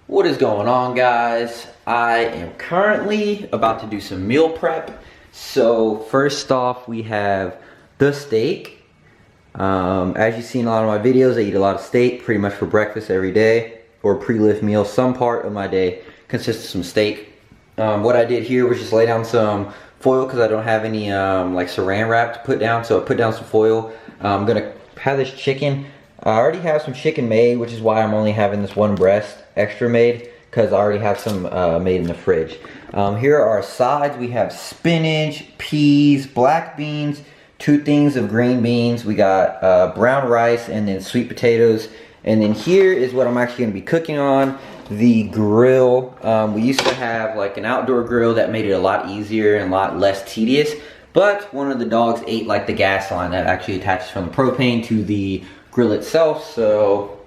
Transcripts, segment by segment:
What is going on, guys? I am currently about to do some meal prep. So first off, we have the steak. As you've seen in a lot of my videos, I eat a lot of steak pretty much for breakfast every day or pre-lift meal. Some part of my day consists of some steak. What I did here was just lay down some foil because I don't have any like saran wrap to put down, so I put down some foil. I'm gonna have this chicken. I already have some chicken made, which is why I'm only having this one breast extra made, because I already have some made in the fridge. Here are our sides. We have spinach, peas, black beans, 2 things of green beans. We got brown rice and then sweet potatoes. And then here is what I'm actually gonna be cooking on, the grill. We used to have like an outdoor grill that made it a lot easier and a lot less tedious, but one of the dogs ate like the gas line that actually attaches from the propane to the grill itself, so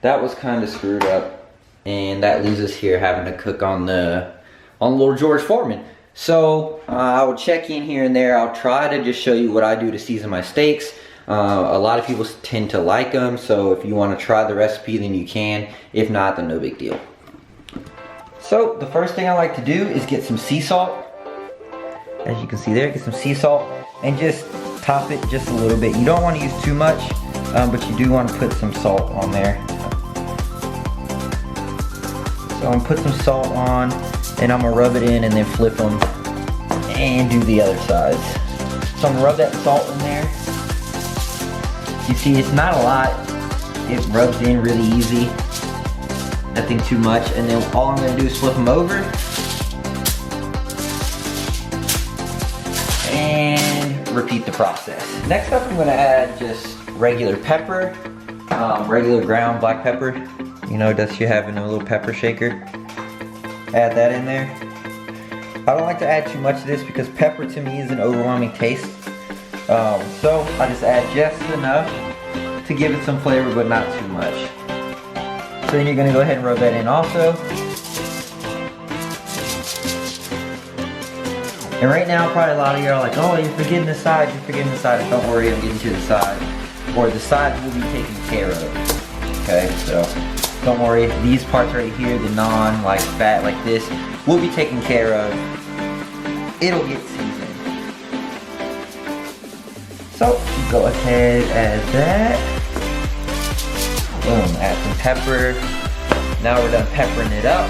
that was kind of screwed up, and that leaves us here having to cook on the little George Foreman. So I will check in here and there. I'll try to just show you what I do to season my steaks. A lot of people tend to like them, so if you want to try the recipe, then you can. If not, then no big deal. So the first thing I like to do is get some sea salt. As you can see there, get some sea salt and just top it just a little bit. You don't want to use too much, but you do want to put some salt on there. So I'm gonna put some salt on, and I'm gonna rub it in and then flip them and do the other sides. So I'm gonna rub that salt in there. You see, it's not a lot. It rubs in really easy. Nothing too much. And then all I'm gonna do is flip them over. And repeat the process. Next up, I'm gonna add just regular pepper, regular ground black pepper. You know, that you have in a little pepper shaker. Add that in there. I don't like to add too much of this because pepper to me is an overwhelming taste. So I just add just enough to give it some flavor, but not too much. So then you're gonna go ahead and rub that in also. And right now, probably a lot of you are like, oh, you're forgetting the sides, you're forgetting the sides. Don't worry, I'm getting to the side. Or the sides will be taken care of. Okay, so don't worry, these parts right here, the like fat like this, will be taken care of. It'll get seasoned. So go ahead, add that. Boom, add some pepper. Now we're done peppering it up.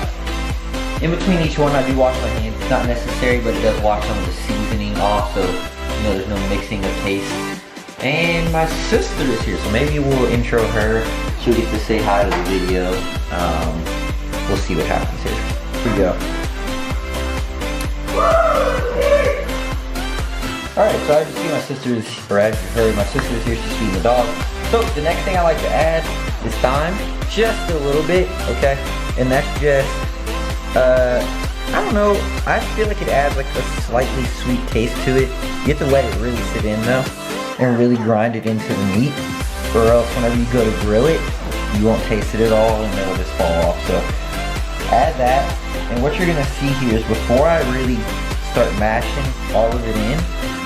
In between each one, I do wash my hands. It's not necessary, but it does wash some of the seasoning off, so you know there's no mixing of taste. And my sister is here, so maybe we'll intro her. She'll get to say hi to the video. We'll see what happens here. Here we go. Alright, so as you see, my sister's, or as you heard, my sister's here, she's feeding the dog. So the next thing I like to add is thyme, just a little bit, okay? And that's just, I don't know, I feel like it adds like a slightly sweet taste to it. You have to let it really sit in though, and really grind it into the meat, or else whenever you go to grill it, you won't taste it at all and it'll just fall off. So add that, and what you're gonna see here is before I really start mashing all of it in,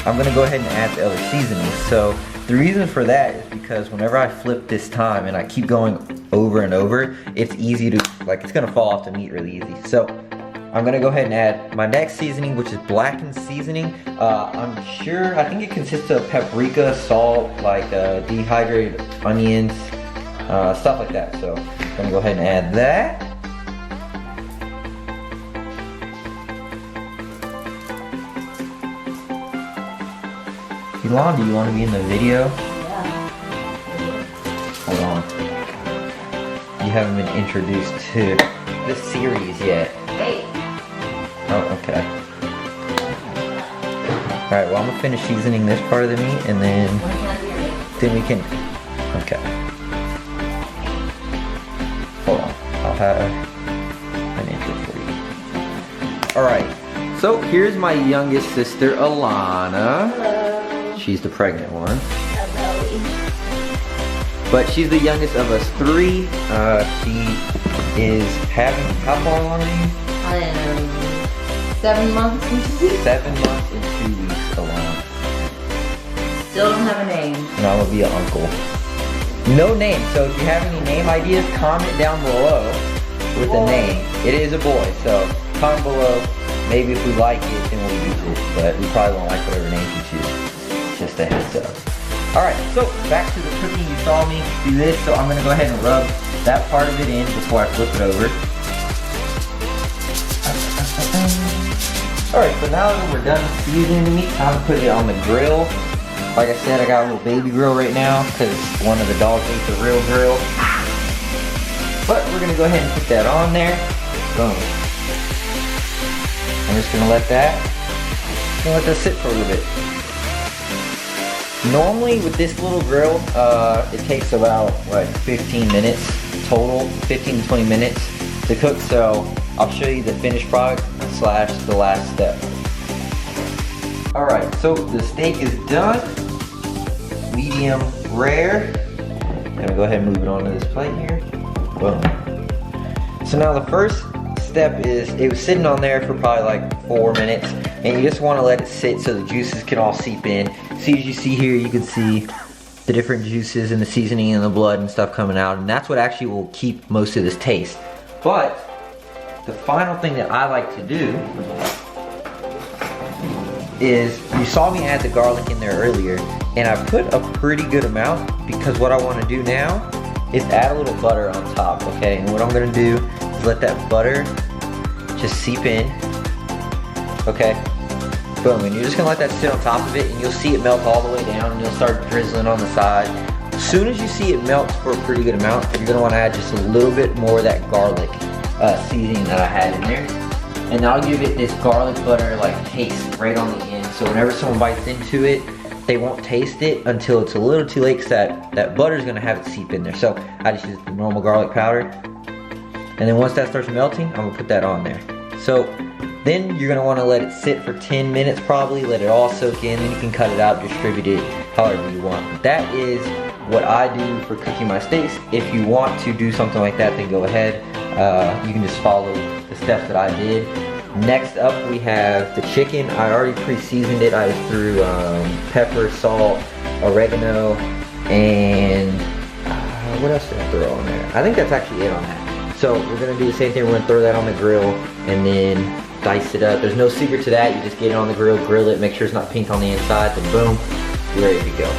I'm gonna go ahead and add the other seasonings. So the reason for that is because whenever I flip this time and I keep going over and over, it's easy to, like, it's gonna fall off the meat really easy. So I'm gonna go ahead and add my next seasoning, which is blackened seasoning. I think it consists of paprika, salt, like dehydrated onions, stuff like that. So I'm gonna go ahead and add that. Elon, do you want to be in the video? Yeah. Hold on. You haven't been introduced to the series yet. Hey. Oh, okay. Alright, well I'm gonna finish seasoning this part of the meat and then we can, okay. Hold on, I'll have an intro for you. Alright, so here's my youngest sister, Alana. Hello. She's the pregnant one. Hello. But she's the youngest of us 3. She is having, how far along are you? I am 7 months into 7 months and 2 weeks along. Still don't have a name. And I'm gonna be an uncle. No name, so if you have any name ideas, comment down below. with a name. It is a boy, so comment below. Maybe if we like it, then we'll use it, but we probably won't like whatever name you choose. Just a heads up. Alright, so back to the cooking. You saw me do this, so I'm gonna go ahead and rub that part of it in before I flip it over. Alright, so now that we're done seasoning the meat, time to put it on the grill. Like I said, I got a little baby grill right now because one of the dogs ate the real grill. But we're gonna go ahead and put that on there. Boom. I'm just gonna let that sit for a little bit. Normally with this little grill, it takes about, 15 minutes total, 15 to 20 minutes to cook, so I'll show you the finished product / the last step. Alright, so the steak is done, medium rare. I'm gonna go ahead and move it onto this plate here. Boom. So now the first step is, it was sitting on there for probably like 4 minutes, and you just want to let it sit so the juices can all seep in. See, as you see here, you can see the different juices and the seasoning and the blood and stuff coming out, and that's what actually will keep most of this taste. But the final thing that I like to do is, you saw me add the garlic in there earlier, and I put a pretty good amount because what I want to do now is add a little butter on top, okay? And what I'm gonna do is let that butter just seep in, okay? Boom, and you're just gonna let that sit on top of it, and you'll see it melt all the way down, and you'll start drizzling on the side. As soon as you see it melt for a pretty good amount, you're gonna wanna add just a little bit more of that garlic seasoning that I had in there. And that'll give it this garlic butter like taste right on the end. So whenever someone bites into it, they won't taste it until it's a little too late, because that butter's gonna have it seep in there. So I just use the normal garlic powder. And then once that starts melting, I'm gonna put that on there. So then you're gonna wanna let it sit for 10 minutes probably, let it all soak in, then you can cut it out, distribute it however you want. But that is what I do for cooking my steaks. If you want to do something like that, then go ahead. You can just follow the steps that I did. Next up we have the chicken. I already pre-seasoned it. I just threw pepper, salt, oregano, and what else did I throw on there? I think that's actually it on that. So we're gonna do the same thing. We're gonna throw that on the grill and then dice it up. There's no secret to that. You just get it on the grill, grill it, make sure it's not pink on the inside, then boom, you're ready to go.